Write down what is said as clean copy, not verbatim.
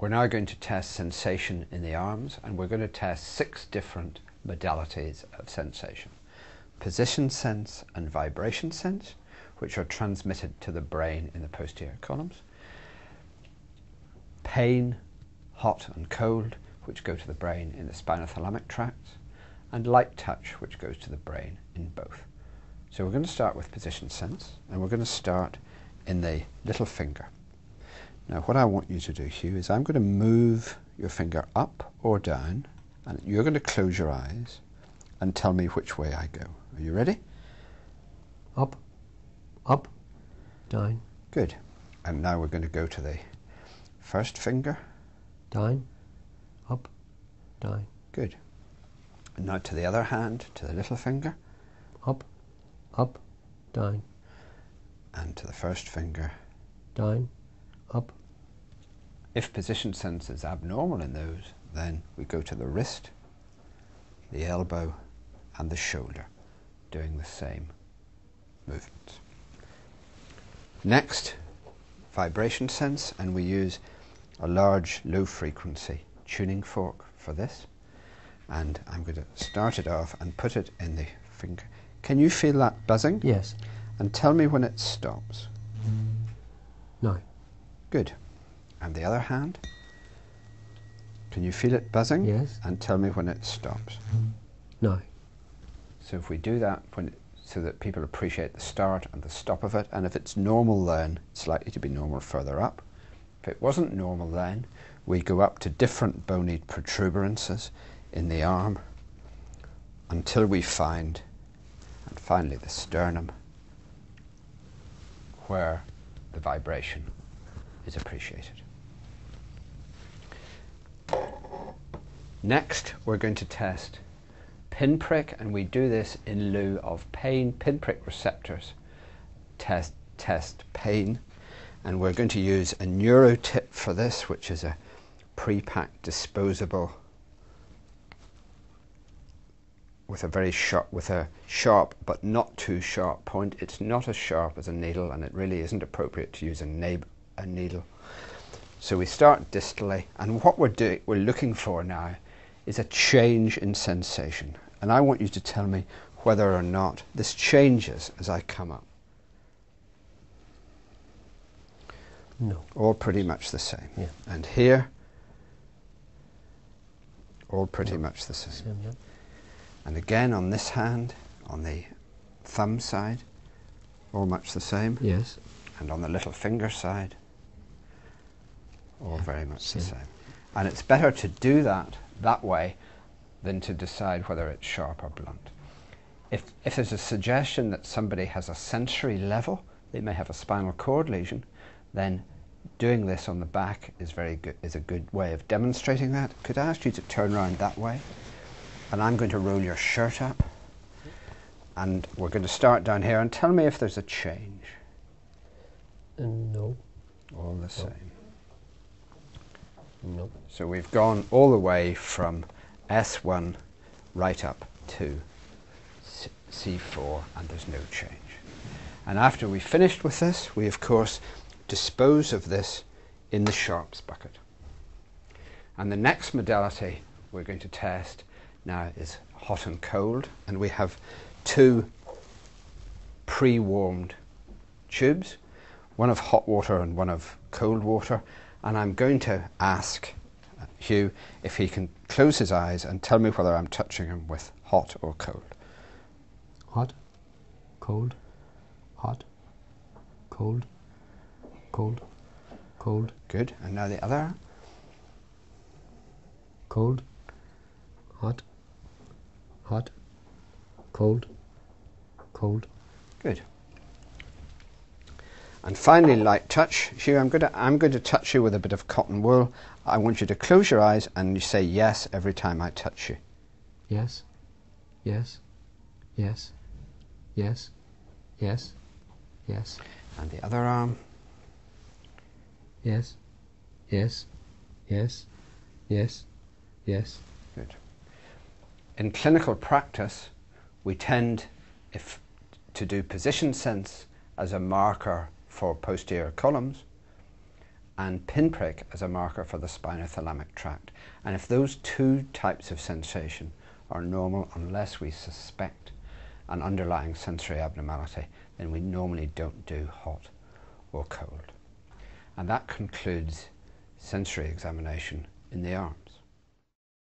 We're now going to test sensation in the arms, and we're going to test 6 different modalities of sensation. Position sense and vibration sense, which are transmitted to the brain in the posterior columns. Pain, hot and cold, which go to the brain in the spinothalamic tracts. And light touch, which goes to the brain in both. So we're going to start with position sense, and we're going to start in the little finger. Now what I want you to do, Hugh, is I'm going to move your finger up or down, and you're going to close your eyes and tell me which way I go. Are you ready? Up, up, down. Good. And now we're going to go to the first finger. Down, up, down. Good. And now to the other hand, to the little finger. Up, up, down. And to the first finger. Down, up. If position sense is abnormal in those, then we go to the wrist, the elbow, and the shoulder, doing the same movements. Next, vibration sense, and we use a large low frequency tuning fork for this. And I'm going to start it off and put it in the finger. Can you feel that buzzing? Yes. And tell me when it stops. No. Good. And the other hand? Can you feel it buzzing? Yes. And tell me when it stops. No. So if we do that so that people appreciate the start and the stop of it, and if it's normal then, it's likely to be normal further up. If it wasn't normal then, we go up to different bony protuberances in the arm until we find, and finally the sternum, where the vibration is appreciated. Next, we're going to test pinprick, and we do this in lieu of pain. Pinprick receptors test pain, and we're going to use a neurotip for this, which is a pre-packed disposable with a sharp but not too sharp point. It's not as sharp as a needle, and it really isn't appropriate to use a needle. So we start distally, and what we're looking for now is a change in sensation. And I want you to tell me whether or not this changes as I come up. No. All pretty much the same. Yeah. And here, all pretty much the same. Yeah. And again on this hand, on the thumb side, all much the same. Yes. And on the little finger side, all very much the Same. same. And it's better to do that way than to decide whether it's sharp or blunt. If there's a suggestion that somebody has a sensory level, they may have a spinal cord lesion, then doing this on the back is a good way of demonstrating that. Could I ask you to turn around that way? And I'm going to roll your shirt up, and we're going to start down here, and tell me if there's a change. No. All the same. No. So we've gone all the way from S1 right up to C4, and there's no change. And after we've finished with this, we of course dispose of this in the sharps bucket. And the next modality we're going to test now is hot and cold, and we have 2 pre-warmed tubes, one of hot water and one of cold water, and I'm going to ask Hugh if he can close his eyes and tell me whether I'm touching him with hot or cold. Hot, cold, hot, cold, cold, cold. Good. And now the other. Cold, hot, hot, cold, cold. Good. And finally, light touch. Hugh, I'm going to touch you with a bit of cotton wool. I want you to close your eyes and you say yes every time I touch you. Yes, yes, yes, yes, yes, yes. And the other arm. Yes, yes, yes, yes, yes. Good. In clinical practice, we tend to do position sense as a marker for posterior columns, and pinprick as a marker for the spinothalamic tract. And if those two types of sensation are normal, unless we suspect an underlying sensory abnormality, then we normally don't do hot or cold. And that concludes sensory examination in the arms.